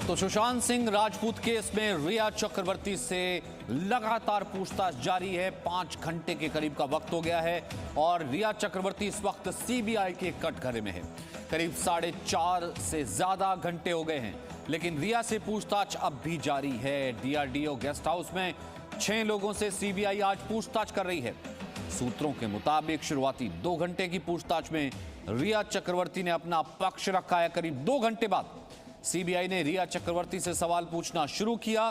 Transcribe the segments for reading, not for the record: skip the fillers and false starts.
तो सुशांत सिंह राजपूत केस में रिया चक्रवर्ती से लगातार पूछताछ जारी है। 5 घंटे के करीब का वक्त हो गया है और रिया चक्रवर्ती इस वक्त सीबीआई के कटघरे में है। करीब 4.5 से ज्यादा घंटे हो गए हैं, लेकिन रिया से पूछताछ अब भी जारी है। डीआरडीओ गेस्ट हाउस में 6 लोगों से सीबीआई आज पूछताछ कर रही है। सूत्रों के मुताबिक शुरुआती 2 घंटे की पूछताछ में रिया चक्रवर्ती ने अपना पक्ष रखा है। करीब 2 घंटे बाद सीबीआई ने रिया चक्रवर्ती से सवाल पूछना शुरू किया।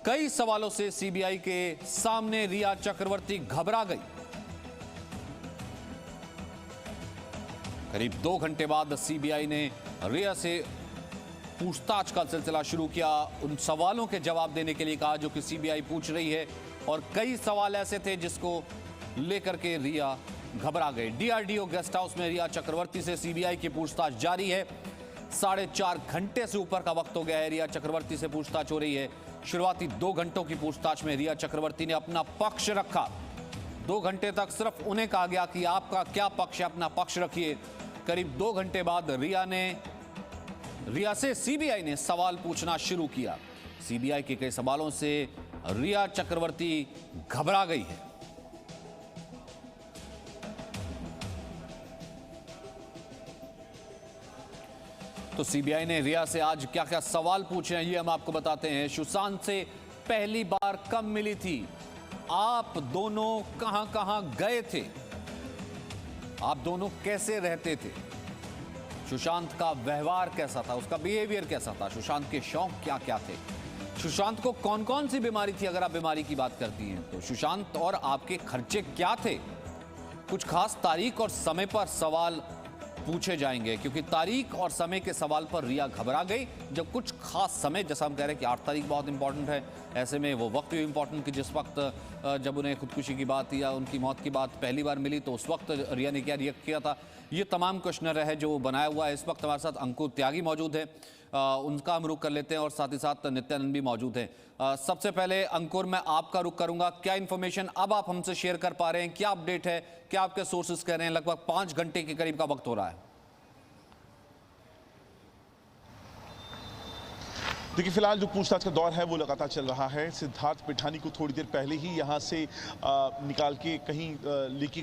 कई सवालों से सीबीआई के सामने रिया चक्रवर्ती घबरा गई। करीब 2 घंटे बाद सीबीआई ने रिया से पूछताछ का सिलसिला शुरू किया। उन सवालों के जवाब देने के लिए कहा जो कि सीबीआई पूछ रही है, और कई सवाल ऐसे थे जिसको लेकर के रिया घबरा गई। डीआरडीओ गेस्ट हाउस में रिया चक्रवर्ती से सीबीआई की पूछताछ जारी है। 4.5 घंटे से ऊपर का वक्त हो गया है। रिया चक्रवर्ती से पूछताछ हो रही है। शुरुआती 2 घंटों की पूछताछ में रिया चक्रवर्ती ने अपना पक्ष रखा। 2 घंटे तक सिर्फ उन्हें कहा गया कि आपका क्या पक्ष है, अपना पक्ष रखिए। करीब 2 घंटे बाद रिया से सीबीआई ने सवाल पूछना शुरू किया। सीबीआई के कई सवालों से रिया चक्रवर्ती घबरा गई है। तो सीबीआई ने रिया से आज क्या क्या सवाल पूछे हैं ये हम आपको बताते हैं। सुशांत से पहली बार कब मिली थी? आप दोनों कहां कहां गए थे? आप दोनों कैसे रहते थे? सुशांत का व्यवहार कैसा था? उसका बिहेवियर कैसा था? सुशांत के शौक क्या क्या थे? सुशांत को कौन कौन सी बीमारी थी, अगर आप बीमारी की बात करती हैं तो? सुशांत और आपके खर्चे क्या थे? कुछ खास तारीख और समय पर सवाल पूछे जाएंगे, क्योंकि तारीख और समय के सवाल पर रिया घबरा गई। जब कुछ खास समय, जैसा हम कह रहे हैं कि 8 तारीख बहुत इंपॉर्टेंट है, ऐसे में वो वक्त भी इंपॉर्टेंट कि जिस वक्त जब उन्हें खुदकुशी की बात या उनकी मौत की बात पहली बार मिली तो उस वक्त रिया ने क्या रिएक्ट किया था। ये तमाम क्वेश्चनर है जो बनाया हुआ है। इस वक्त हमारे साथ अंकुर त्यागी मौजूद है, उनका हम रुख कर लेते हैं, और साथ ही साथ नित्यानंद भी मौजूद हैं। सबसे पहले अंकुर, मैं आपका रुख करूंगा। क्या इन्फॉर्मेशन अब आप हमसे शेयर कर पा रहे हैं? क्या अपडेट है? क्या आपके सोर्सेज कह रहे हैं? लगभग 5 घंटे के करीब का वक्त हो रहा है। देखिए, फिलहाल जो पूछताछ का दौर है वो लगातार चल रहा है। सिद्धार्थ पिठानी को थोड़ी देर पहले ही यहाँ से निकाल के कहीं लेके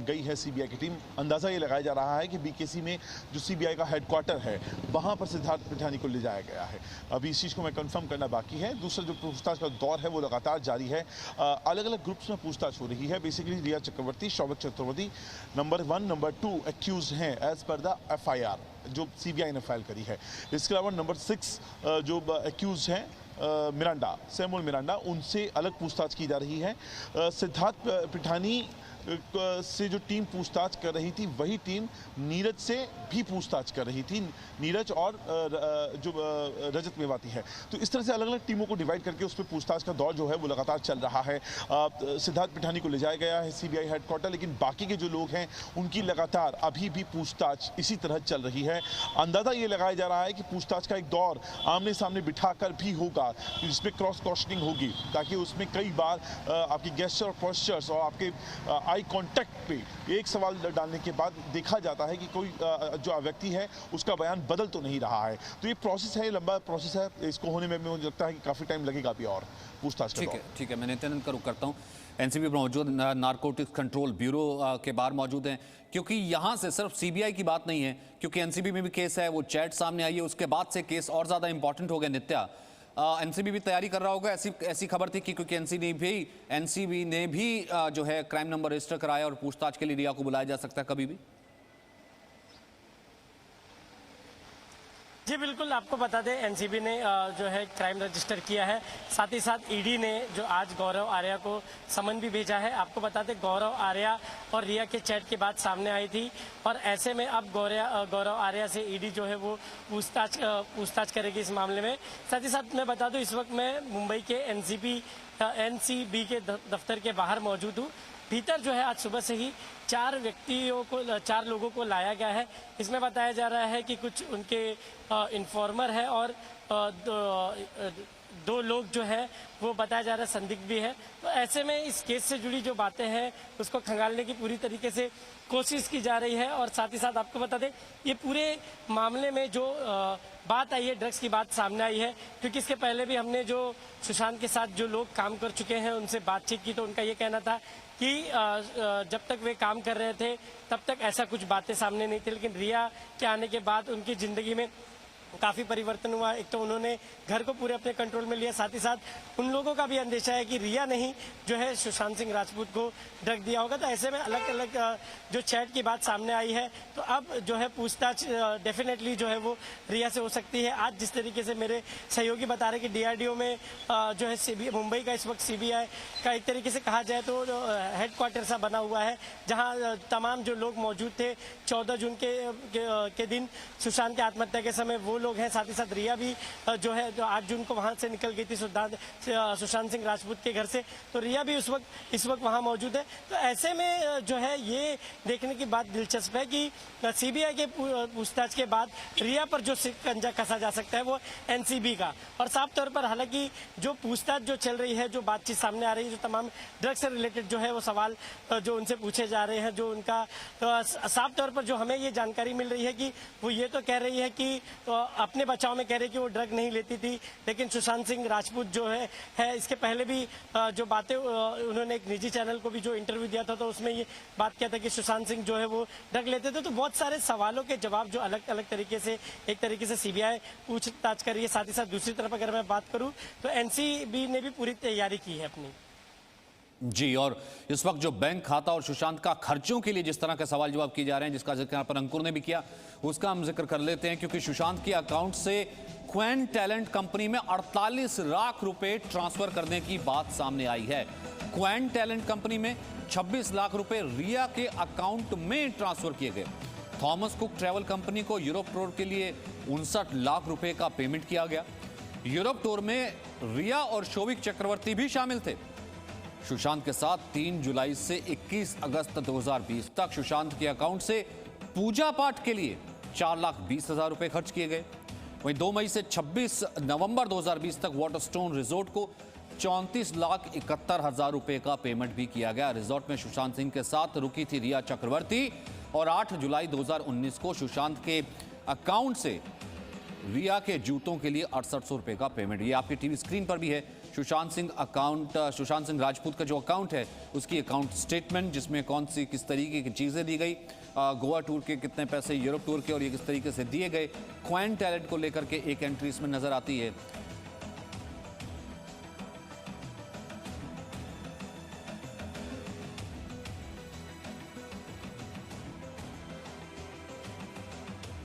गई है सीबीआई की टीम। अंदाज़ा ये लगाया जा रहा है कि बीकेसी में जो सीबीआई का हेडक्वार्टर है वहाँ पर सिद्धार्थ पिठानी को ले जाया गया है। अभी इस चीज़ को मैं कंफर्म करना बाकी है। दूसरा जो पूछताछ का दौर है वो लगातार जारी है। अलग अलग ग्रुप्स में पूछताछ हो रही है। Basically Rhea Chakraborty, Showik Chaturvedi number 1, number 2 accused हैं एज पर द FIR जो सीबीआई ने फाइल करी है। इसके अलावा नंबर 6 जो एक्यूज हैं मिरांडा, सैमुअल मिरांडा, उनसे अलग पूछताछ की जा रही है। सिद्धार्थ पिठानी से जो टीम पूछताछ कर रही थी वही टीम नीरज से भी पूछताछ कर रही थी। नीरज और जो रजत मेवाती है, तो इस तरह से अलग अलग टीमों को डिवाइड करके उस पर पूछताछ का दौर जो है वो लगातार चल रहा है। सिद्धार्थ पिठानी को ले जाया गया है सीबीआई हेडक्वार्टर, लेकिन बाकी के जो लोग हैं उनकी लगातार अभी भी पूछताछ इसी तरह चल रही है। अंदाजा ये लगाया जा रहा है कि पूछताछ का एक दौर आमने सामने बिठाकर भी होगा, जिसमें क्रॉस क्वेश्चनिंग होगी, ताकि उसमें कई बार आपकी गेस्चर और पोस्चर्स और आपके आई कांटेक्ट पे एक सवाल डालने के बाद देखा जाता है कि कोई जो व्यक्ति है उसका बयान बदल तो नहीं रहा है। तो ये प्रोसेस है, लंबा प्रोसेस है। इसको होने में मुझे लगता है कि काफ़ी टाइम लगेगा अभी और पूछताछ। ठीक है, मैं नित्यानंद का रुख करता हूँ। एनसीबी मौजूद, नारकोटिक्स कंट्रोल ब्यूरो के बाहर मौजूद हैं, क्योंकि यहाँ से सिर्फ सीबीआई की बात नहीं है, क्योंकि एनसीबी में भी केस है, वो चैट सामने आई है, उसके बाद से केस और ज़्यादा इंपॉर्टेंट हो गया। नित्या, एनसीबी भी तैयारी कर रहा होगा, ऐसी खबर थी कि क्योंकि एनसीबी ने भी जो है क्राइम नंबर रजिस्टर कराया और पूछताछ के लिए रिया को बुलाया जा सकता है कभी भी। जी बिल्कुल, आपको बता दें एनसीबी ने जो है क्राइम रजिस्टर किया है। साथ ही साथ ईडी ने जो आज गौरव आर्या को समन भी भेजा है। आपको बता दें गौरव आर्या और रिया के चैट की बात सामने आई थी, और ऐसे में अब गौरव आर्या से ईडी जो है वो पूछताछ करेगी इस मामले में। साथ ही साथ मैं बता दूं, इस वक्त मैं मुंबई के एनसीबी के दफ्तर के बाहर मौजूद हूँ। भीतर जो है आज सुबह से ही 4 लोगों को लाया गया है। इसमें बताया जा रहा है कि कुछ उनके इन्फॉर्मर है और दो लोग जो है वो बताया जा रहा है संदिग्ध भी है। तो ऐसे में इस केस से जुड़ी जो बातें हैं उसको खंगालने की पूरी तरीके से कोशिश की जा रही है। और साथ ही साथ आपको बता दें, ये पूरे मामले में जो बात आई है, ड्रग्स की बात सामने आई है, क्योंकि इसके पहले भी हमने जो सुशांत के साथ जो लोग काम कर चुके हैं उनसे बातचीत की, तो उनका ये कहना था कि जब तक वे काम कर रहे थे तब तक ऐसा कुछ बातें सामने नहीं थी, लेकिन रिया के आने के बाद उनकी जिंदगी में काफी परिवर्तन हुआ। एक तो उन्होंने घर को पूरे अपने कंट्रोल में लिया, साथ ही साथ उन लोगों का भी अंदेशा है कि रिया ने ही जो है सुशांत सिंह राजपूत को ड्रग दिया होगा। तो ऐसे में अलग अलग जो चैट की बात सामने आई है, तो अब जो है पूछताछ डेफिनेटली जो है वो रिया से हो सकती है। आज जिस तरीके से मेरे सहयोगी बता रहे कि डीआरडीओ में जो है मुंबई का इस वक्त सीबीआई का एक तरीके से कहा जाए तो हेडक्वार्टर सा बना हुआ है, जहाँ तमाम जो लोग मौजूद थे 14 जून के दिन सुशांत की आत्महत्या के समय वो लोग हैं। साथ ही साथ रिया भी जो है जो 8 जून को वहां से निकल गई थी सुशांत सिंह राजपूत के घर से, तो रिया भी इस वक्त वहां मौजूद है। तो ऐसे में जो है ये देखने की बात दिलचस्प है कि सीबीआई के पूछताछ के बाद रिया पर जो शिकंजा कसा जा सकता है वो एनसीबी का। और साफ तौर पर हालांकि जो पूछताछ जो चल रही है, जो बातचीत सामने आ रही है, जो तमाम ड्रग्स से रिलेटेड जो है वो सवाल जो उनसे पूछे जा रहे हैं, जो उनका साफ तौर पर जो हमें ये जानकारी मिल रही है कि वो ये तो कह रही है कि अपने बचाव में कह रहे कि वो ड्रग नहीं लेती थी, लेकिन सुशांत सिंह राजपूत जो है इसके पहले भी जो बातें उन्होंने एक निजी चैनल को भी जो इंटरव्यू दिया था तो उसमें ये बात किया था कि सुशांत सिंह जो है वो ड्रग लेते थे। तो बहुत सारे सवालों के जवाब जो अलग अलग तरीके से एक तरीके से सीबीआई पूछताछ कर रही है। साथ ही साथ दूसरी तरफ अगर मैं बात करूं तो एनसीबी ने भी पूरी तैयारी की है अपनी। जी, और इस वक्त जो बैंक खाता और सुशांत का खर्चों के लिए जिस तरह के सवाल जवाब किए जा रहे हैं, जिसका जिक्र यहाँ पर अंकुर ने भी किया, उसका हम जिक्र कर लेते हैं, क्योंकि सुशांत के अकाउंट से क्वेन टैलेंट कंपनी में 48 लाख रुपए ट्रांसफर करने की बात सामने आई है। क्वेन टैलेंट कंपनी में 26 लाख रुपए रिया के अकाउंट में ट्रांसफर किए गए। थॉमस कुक ट्रैवल कंपनी को यूरोप टूर के लिए 59 लाख रुपए का पेमेंट किया गया। यूरोप टूर में रिया और शोभिक चक्रवर्ती भी शामिल थे। सुशांत के साथ 3 जुलाई से 21 अगस्त 2020 तक सुशांत के अकाउंट से पूजा पाठ के लिए 4,20,000 रुपए खर्च किए गए। वहीं 2 मई से 26 नवंबर 2020 तक वाटरस्टोन रिजॉर्ट को 34,71,000 रुपए का पेमेंट भी किया गया। रिजॉर्ट में सुशांत सिंह के साथ रुकी थी रिया चक्रवर्ती, और 8 जुलाई 2019 को सुशांत के अकाउंट से रिया के जूतों के लिए 6800 रुपए का पेमेंट। ये आपकी टीवी स्क्रीन पर भी है सुशांत सिंह राजपूत का जो अकाउंट है उसकी अकाउंट स्टेटमेंट, जिसमें कौन सी किस तरीके की चीज़ें दी गई, गोवा टूर के कितने पैसे, यूरोप टूर के और ये किस तरीके से दिए गए, क्वेन टैलेंट को लेकर के एक एंट्री इसमें नजर आती है।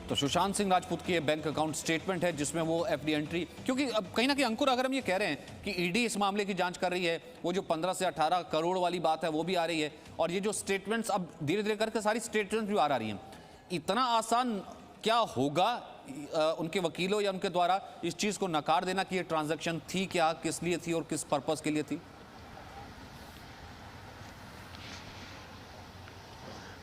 तो सुशांत सिंह राजपूत की बैंक अकाउंट स्टेटमेंट है जिसमें वो एफडी एंट्री, क्योंकि अब कहीं ना कहीं अंकुर अगर हम ये कह रहे हैं कि ईडी इस मामले की जांच कर रही है, वो जो 15 से 18 करोड़ वाली बात है वो भी आ रही है, और ये जो स्टेटमेंट्स अब धीरे धीरे करके सारी स्टेटमेंट्स भी आ रही हैं, इतना आसान क्या होगा उनके वकीलों या उनके द्वारा इस चीज को नकार देना कि ये ट्रांजैक्शन थी क्या, किस लिए थी और किस पर्पस के लिए थी?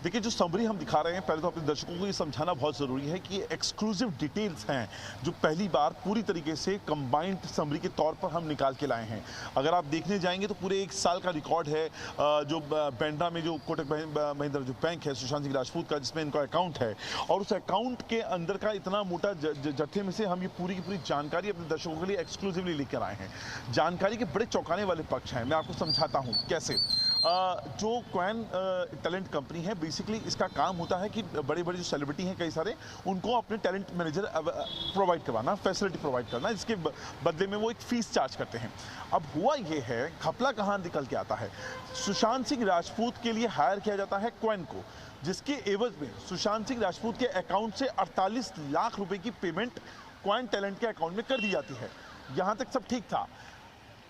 देखिए, जो समरी हम दिखा रहे हैं, पहले तो अपने दर्शकों को ये समझाना बहुत ज़रूरी है कि ये एक्सक्लूसिव डिटेल्स हैं जो पहली बार पूरी तरीके से कंबाइंड समरी के तौर पर हम निकाल के लाए हैं। अगर आप देखने जाएंगे तो पूरे 1 साल का रिकॉर्ड है जो बांद्रा में जो कोटक महिंद्रा जो बैंक है सुशांत सिंह राजपूत का, जिसमें इनका अकाउंट है, और उस अकाउंट के अंदर का इतना मोटा जत्थे में से हम ये पूरी की पूरी जानकारी अपने दर्शकों के लिए एक्सक्लूसिवली लेकर आए हैं। जानकारी के बड़े चौंकाने वाले पक्ष हैं, मैं आपको समझाता हूँ कैसे। जो क्वेन टैलेंट कंपनी है, बेसिकली इसका काम होता है कि बड़े बड़े जो सेलिब्रिटी हैं कई सारे, उनको अपने टैलेंट मैनेजर प्रोवाइड करवाना, फैसिलिटी प्रोवाइड करना, जिसके बदले में वो एक फीस चार्ज करते हैं। अब हुआ ये है, घपला कहाँ निकल के आता है, सुशांत सिंह राजपूत के लिए हायर किया जाता है क्वेन को, जिसके एवज में सुशांत सिंह राजपूत के अकाउंट से 48 लाख रुपए की पेमेंट क्वेन टैलेंट के अकाउंट में कर दी जाती है। यहाँ तक सब ठीक था।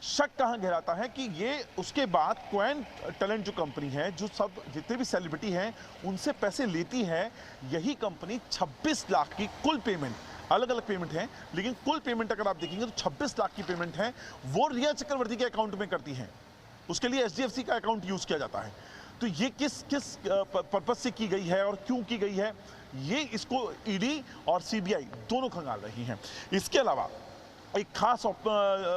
शक कहां गहराता है कि ये उसके बाद क्वेन टैलेंट जो कंपनी है, जो सब जितने भी सेलिब्रिटी हैं उनसे पैसे लेती है, यही कंपनी 26 लाख की कुल पेमेंट, अलग अलग पेमेंट है लेकिन कुल पेमेंट अगर आप देखेंगे तो 26 लाख की पेमेंट है वो रिया चक्रवर्ती के अकाउंट में करती है। उसके लिए HDFC का अकाउंट यूज किया जाता है। तो ये किस पर्पज से की गई है और क्यों की गई है, ये इसको ईडी और सीबीआई दोनों खंगाल रही हैं। इसके अलावा एक खास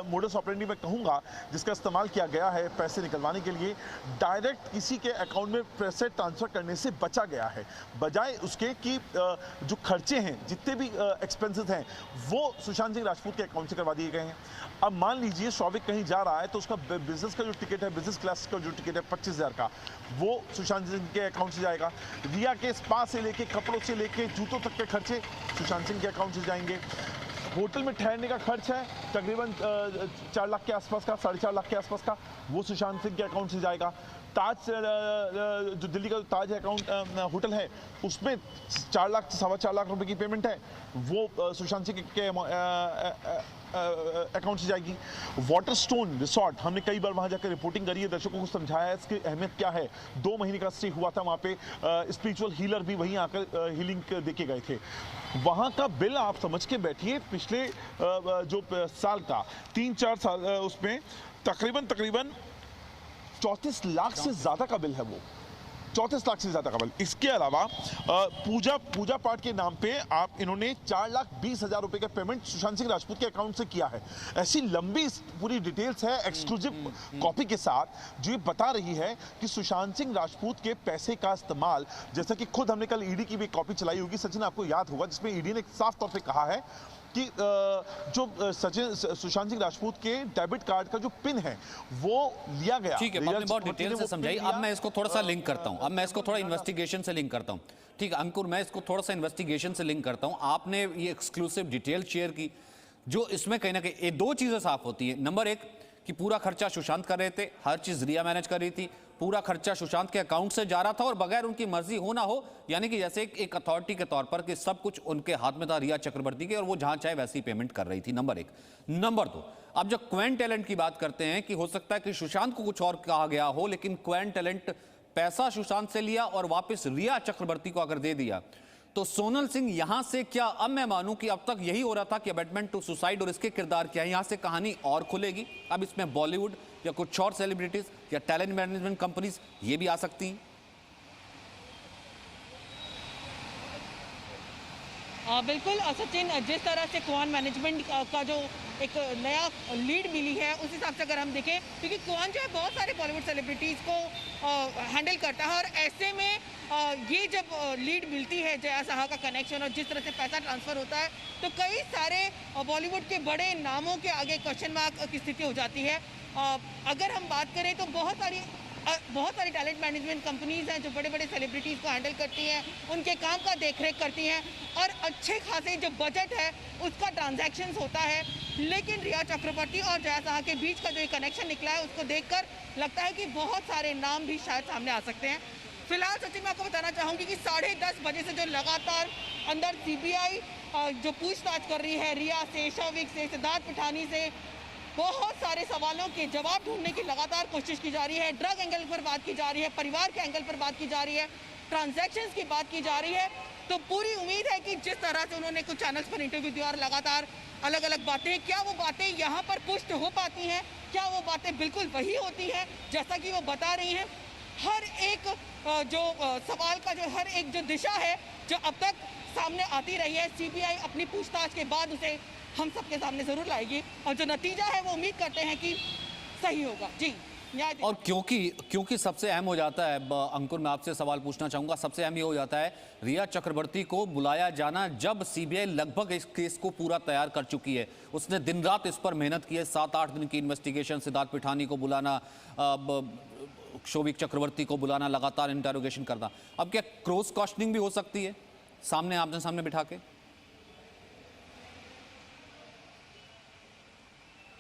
मोडस ऑपरेंडी मैं कहूंगा जिसका इस्तेमाल किया गया है पैसे निकलवाने के लिए, डायरेक्ट किसी के अकाउंट में पैसे ट्रांसफर करने से बचा गया है, बजाय उसके कि जो खर्चे हैं, जितने भी एक्सपेंसेस हैं, वो सुशांत सिंह राजपूत के अकाउंट से करवा दिए गए हैं। अब मान लीजिए शौविक कहीं जा रहा है तो उसका बिजनेस का जो टिकट है, बिजनेस क्लास का जो टिकट है 25,000 का, वो सुशांत सिंह के अकाउंट से जाएगा। रिया के स्पा से लेके, कपड़ों से लेके, जूतों तक के खर्चे सुशांत सिंह के अकाउंट से जाएंगे। होटल में ठहरने का खर्च है तकरीबन 4 लाख के आसपास का, 4.5 लाख के आसपास का, वो सुशांत सिंह के अकाउंट से जाएगा। ताज जो दिल्ली का ताज अकाउंट होटल है, उसमें 4 लाख से 4.25 लाख रुपए की पेमेंट है, वो सुशांत सिंह के अकाउंट से जाएगी। वाटरस्टोन रिसोर्ट, हमने कई बार वहां जाकर रिपोर्टिंग करी है, दर्शकों को समझाया है इसकी अहमियत क्या है। 2 महीने का स्टे हुआ था वहां पे, स्पिरिचुअल हीलर भी वहीं आकर हीलिंग देके गए थे। वहां का बिल आप समझ के बैठिए, पिछले जो साल का 3-4 साल उसमें तकरीबन 34 लाख से ज्यादा का बिल है, वो 34 लाख से ज्यादा का बिल। इसके अलावा पूजा पाठ के नाम पे आप इन्होंने 4,20,000 रुपए का पेमेंट सुशांत सिंह राजपूत के अकाउंट से किया है। ऐसी लंबी पूरी डिटेल्स है एक्सक्लूसिव कॉपी के साथ, जो ये बता रही है कि सुशांत सिंह राजपूत के पैसे का इस्तेमाल, जैसा कि खुद हमने कल ईडी की भी कॉपी चलाई होगी, सचिन आपको याद होगा, जिसमें ईडी ने साफ तौर पे कहा है कि जो सुशांत सिंह राजपूत के डेबिट कार्ड का जो पिन है वो लिया गया। ठीक है, आपने बहुत डिटेल से समझाई। अब मैं इसको थोड़ा सा लिंक करता हूं, अब मैं इसको थोड़ा इन्वेस्टिगेशन से लिंक करता हूं। ठीक है अंकुर, मैं इसको थोड़ा सा इन्वेस्टिगेशन से लिंक करता हूं। आपने ये एक्सक्लूसिव डिटेल शेयर की, जो इसमें कहीं ना कहीं ये 2 चीजें साफ होती है। नंबर 1 कि पूरा खर्चा सुशांत कर रहे थे, हर चीज रिया मैनेज कर रही थी, पूरा खर्चा सुशांत के अकाउंट से जा रहा था और बगैर उनकी मर्जी हो ना हो, यानी कि जैसे एक अथॉरिटी के तौर पर कि सब कुछ उनके हाथ में था रिया चक्रवर्ती के, और वो जहां चाहे वैसी पेमेंट कर रही थी। नंबर 1। नंबर 2, अब जब क्वेंट टैलेंट की बात करते हैं कि हो सकता है कि सुशांत को कुछ और कहा गया हो, लेकिन क्वेंट टैलेंट पैसा सुशांत से लिया और वापस रिया चक्रवर्ती को अगर दे दिया, तो सोनल सिंह यहां से क्या, अब मैं मानूं कि अब तक यही हो रहा था कि अबेटमेंट टू सुसाइड और इसके किरदार क्या है, यहां से कहानी और खुलेगी। अब इसमें बॉलीवुड या कुछ और सेलिब्रिटीज या टैलेंट मैनेजमेंट कंपनीज ये भी आ सकती हैं। बिल्कुल सचिन, जिस तरह से क्वान मैनेजमेंट का जो एक नया लीड मिली है, उस हिसाब से अगर हम देखें, क्योंकि क्वान जो है बहुत सारे बॉलीवुड सेलिब्रिटीज़ को हैंडल करता है, और ऐसे में ये जब लीड मिलती है, जया साहा का कनेक्शन और जिस तरह से पैसा ट्रांसफ़र होता है, तो कई सारे बॉलीवुड के बड़े नामों के आगे क्वेश्चन मार्क की स्थिति हो जाती है। अगर हम बात करें तो बहुत सारी टैलेंट मैनेजमेंट कंपनीज हैं जो बड़े बड़े सेलिब्रिटीज़ को हैंडल करती हैं, उनके काम का देखरेख करती हैं, और अच्छे खासे जो बजट है उसका ट्रांजैक्शंस होता है। लेकिन रिया चक्रवर्ती और जया साहा के बीच का जो ये कनेक्शन निकला है, उसको देखकर लगता है कि बहुत सारे नाम भी शायद सामने आ सकते हैं। फिलहाल सचिन, मैं आपको बताना चाहूँगी कि 10:30 बजे से जो लगातार अंदर CBI जो पूछताछ कर रही है रिया से, शौविक से, सिद्धार्थ पिठानी से, बहुत सारे सवालों के जवाब ढूंढने की लगातार कोशिश की जा रही है। ड्रग एंगल पर बात की जा रही है, परिवार के एंगल पर बात की जा रही है, ट्रांजैक्शंस की बात की जा रही है। तो पूरी उम्मीद है कि जिस तरह से उन्होंने कुछ चैनल्स पर इंटरव्यू दिया और लगातार अलग अलग बातें, क्या वो बातें यहाँ पर पुष्ट हो पाती हैं, क्या वो बातें बिल्कुल वही होती हैं जैसा कि वो बता रही हैं। हर एक जो सवाल का जो हर एक जो दिशा है जो अब तक सामने आती रही है, CBI अपनी पूछताछ के बाद उसे हम सबके सामने जरूर लाएगी, और जो नतीजा है वो उम्मीद करते हैं कि सही होगा। जी, और क्योंकि सबसे अहम हो जाता है अंकुर, मैं आपसे सवाल पूछना चाहूंगा, सबसे अहम ये हो जाता है रिया चक्रवर्ती को बुलाया जाना, जब CBI लगभग इस केस को पूरा तैयार कर चुकी है। उसने दिन रात इस पर मेहनत की है, 7-8 दिन की इन्वेस्टिगेशन, सिद्धार्थ पिठानी को बुलाना, शौविक चक्रवर्ती को बुलाना, लगातार इंटरोगेशन करना। अब क्या क्रॉस क्वेश्चनिंग भी हो सकती है सामने आमने सामने बिठा के?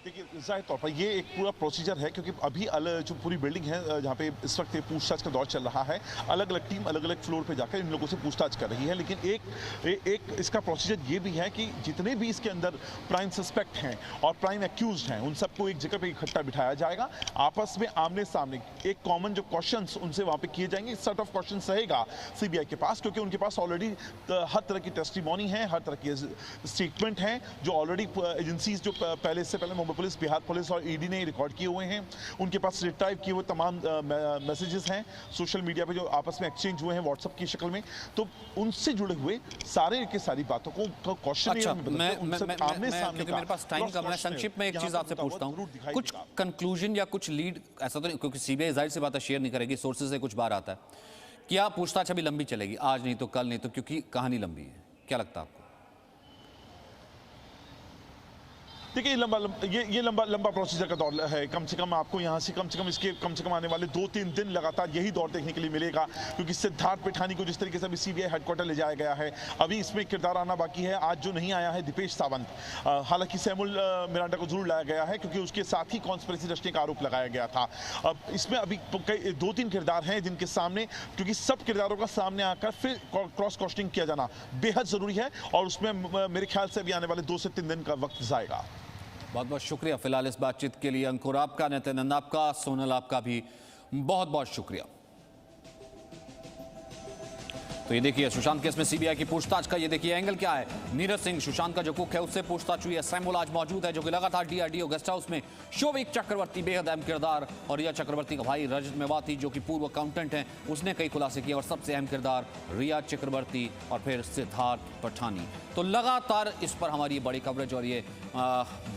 देखिए, जाहिर तौर पर ये एक पूरा प्रोसीजर है, क्योंकि अभी जो पूरी बिल्डिंग है जहाँ पे इस वक्त पूछताछ का दौर चल रहा है, अलग अलग टीम अलग अलग फ्लोर पे जाकर इन लोगों से पूछताछ कर रही है। लेकिन एक इसका प्रोसीजर ये भी है कि जितने भी इसके अंदर प्राइम सस्पेक्ट हैं और प्राइम एक्यूज्ड हैं, उन सबको एक जगह पे इकट्ठा बिठाया जाएगा, आपस में आमने सामने एक कॉमन जो क्वेश्चंस उनसे वहाँ पे किए जाएंगे। सेट ऑफ क्वेश्चन रहेगा CBI के पास, क्योंकि उनके पास ऑलरेडी हर तरह की टेस्टिमोनी है, हर तरह की स्टेटमेंट है, जो ऑलरेडी एजेंसीज जो पहले मुंबई पुलिस, बिहार पुलिस और ईडी ने रिकॉर्ड किए हुए हैं। उनके पास रिट्राइव किए हुए तमाम मैसेजेस हैं सोशल मीडिया पे जो आपस में एक्सचेंज हुए हैं व्हाट्सएप की शक्ल में, तो उनसे जुड़े हुए सारे की सारी बातों को क्वेश्चन अच्छा, क्योंकि मेरे पास टाइम कम है, संक्षिप्त में एक चीज आपसे पूछता हूँ, कुछ कंक्लूजन या कुछ लीड, ऐसा तो नहीं क्योंकि सीबीआई जाहिर सी बात है शेयर नहीं करेगी, सोर्सेज से कुछ बाहर आता है, क्या पूछताछ अभी लंबी चलेगी, आज नहीं तो कल, नहीं तो क्योंकि कहानी लंबी है, क्या लगता है आपको? देखिए ये लंबा प्रोसीजर का दौर है। कम से कम आपको यहाँ से कम से कम आने वाले 2-3 दिन लगातार यही दौर देखने के लिए मिलेगा, क्योंकि सिद्धार्थ पिठानी को जिस तरीके से अभी सीबीआई हेडक्वार्टर ले जाया गया है, अभी इसमें किरदार आना बाकी है। आज जो नहीं आया है दीपेश सावंत, हालांकि सैमुअल मिरांडा को जरूर लाया गया है क्योंकि उसके साथ ही कॉन्स्पिरेसी रचने का आरोप लगाया गया था। अब इसमें अभी 2-3 किरदार हैं जिनके सामने, क्योंकि सब किरदारों का सामने आकर फिर क्रॉस क्वेश्चनिंग किया जाना बेहद जरूरी है, और उसमें मेरे ख्याल से अभी आने वाले 2 से 3 दिन का वक्त जाएगा। बहुत बहुत शुक्रिया फिलहाल इस बातचीत के लिए। अंकुर आपका, नित्यानंद आपका, सोनल आपका भी बहुत बहुत शुक्रिया। तो ये देखिए सुशांत केस में सीबीआई की पूछताछ का ये देखिए एंगल क्या है। नीरज सिंह, सुशांत का जो कुक है, उससे पूछताछ हुई है। सैमुअल आज मौजूद है जो कि लगातार डीआरडीओ गेस्ट हाउस में। शोभिक चक्रवर्ती बेहद अहम किरदार, और रिया चक्रवर्ती का भाई रजत मेवाती जो कि पूर्व अकाउंटेंट हैं, उसने कई खुलासे किए, और सबसे अहम किरदार रिया चक्रवर्ती और फिर सिद्धार्थ पठानी। तो लगातार इस पर हमारी बड़ी कवरेज और ये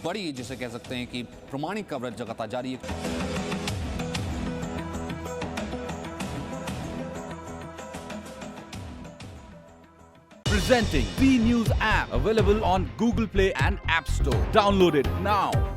बड़ी जिसे कह सकते हैं कि प्रमाणिक कवरेज लगातार जारी है। Presenting B News app, available on Google Play and App Store. Download it now.